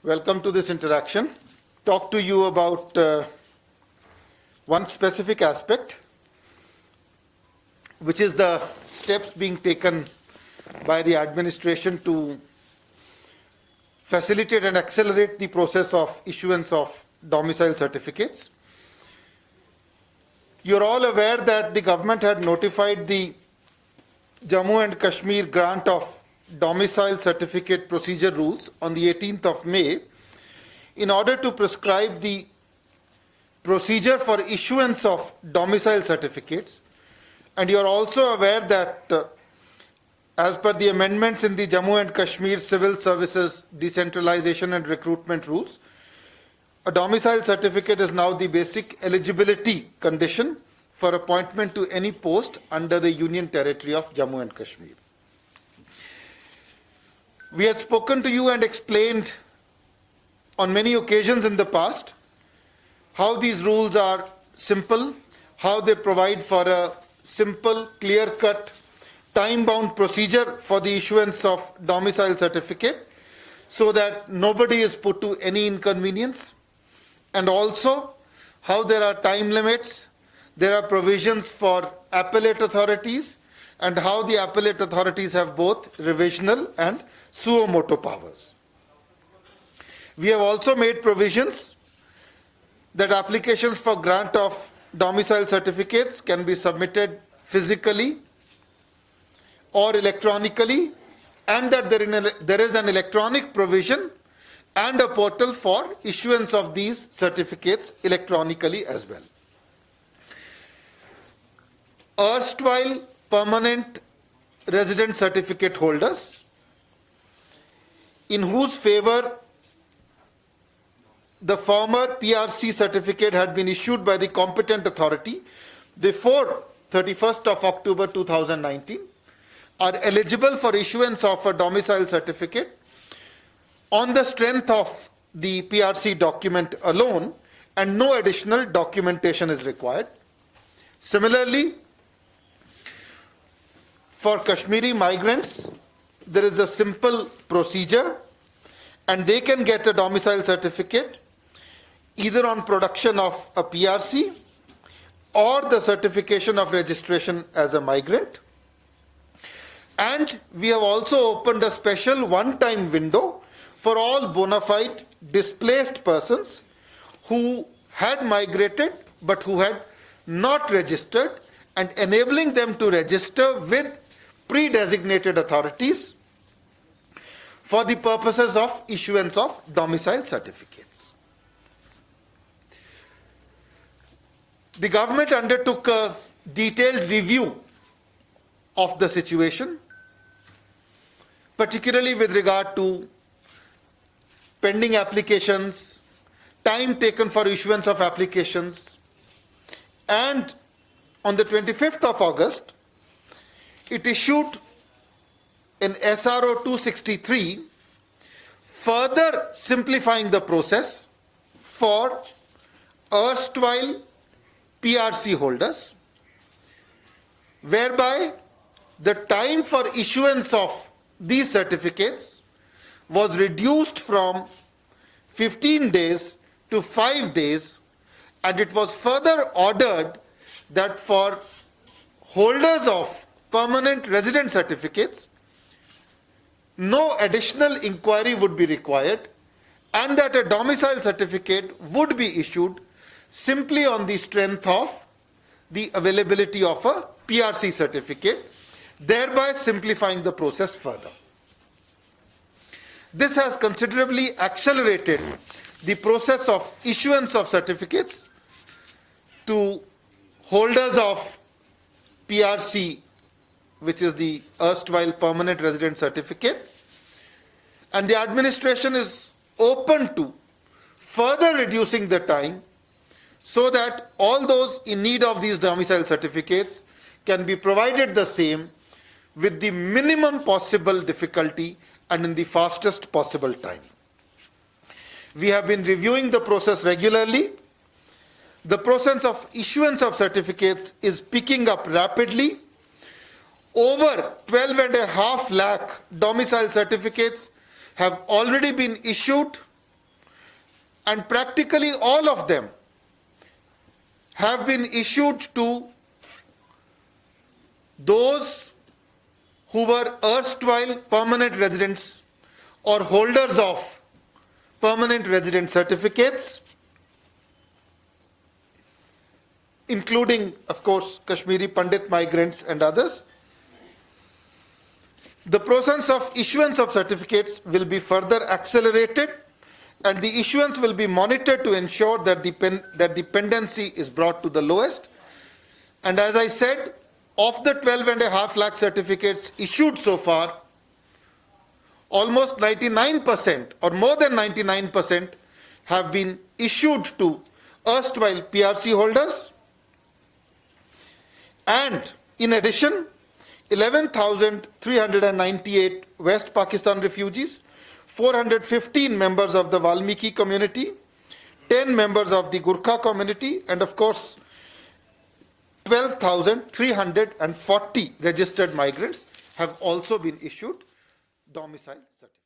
Welcome to this interaction. Talk to you about one specific aspect, which is the steps being taken by the administration to facilitate and accelerate the process of issuance of domicile certificates. You're all aware that the government had notified the Jammu and Kashmir grant of domicile certificate procedure rules on the 18th of May in order to prescribe the procedure for issuance of domicile certificates. And you are also aware that as per the amendments in the Jammu and Kashmir Civil Services Decentralization and Recruitment Rules, a domicile certificate is now the basic eligibility condition for appointment to any post under the Union Territory of Jammu and Kashmir. We had spoken to you and explained on many occasions in the past how these rules are simple, how they provide for a simple, clear-cut, time-bound procedure for the issuance of domicile certificate so that nobody is put to any inconvenience, and also how there are time limits, there are provisions for appellate authorities, and how the appellate authorities have both revisional and suo motu powers. We have also made provisions that applications for grant of domicile certificates can be submitted physically or electronically, and that there is an electronic provision and a portal for issuance of these certificates electronically as well. Erstwhile permanent resident certificate holders in whose favor the former PRC certificate had been issued by the competent authority before 31st of October 2019 are eligible for issuance of a domicile certificate on the strength of the PRC document alone, and no additional documentation is required. Similarly, for Kashmiri migrants, there is a simple procedure, and they can get a domicile certificate either on production of a PRC or the certification of registration as a migrant. And we have also opened a special one-time window for all bona fide displaced persons who had migrated but who had not registered, and enabling them to register with pre-designated authorities for the purposes of issuance of domicile certificates. The government undertook a detailed review of the situation, particularly with regard to pending applications, time taken for issuance of applications, and on the 25th of August, it issued an SRO 263 further simplifying the process for erstwhile PRC holders, whereby the time for issuance of these certificates was reduced from 15 days to 5 days, and it was further ordered that for holders of permanent resident certificates, no additional inquiry would be required, and that a domicile certificate would be issued simply on the strength of the availability of a PRC certificate, thereby simplifying the process further. This has considerably accelerated the process of issuance of certificates to holders of PRC, which is the erstwhile permanent resident certificate, and the administration is open to further reducing the time so that all those in need of these domicile certificates can be provided the same with the minimum possible difficulty and in the fastest possible time. We have been reviewing the process regularly. The process of issuance of certificates is picking up rapidly. Over 12.5 lakh domicile certificates have already been issued and practically all of them have been issued to those who were erstwhile permanent residents or holders of permanent resident certificates, including, of course, Kashmiri Pandit migrants and others. The process of issuance of certificates will be further accelerated, and the issuance will be monitored to ensure that the dependency is brought to the lowest. And as I said, of the 12.5 lakh certificates issued so far, almost 99% or more than 99% have been issued to erstwhile PRC holders. And in addition, 11,398 West Pakistan refugees, 415 members of the Valmiki community, 10 members of the Gurkha community, and of course, 12,340 registered migrants have also been issued domicile certificates.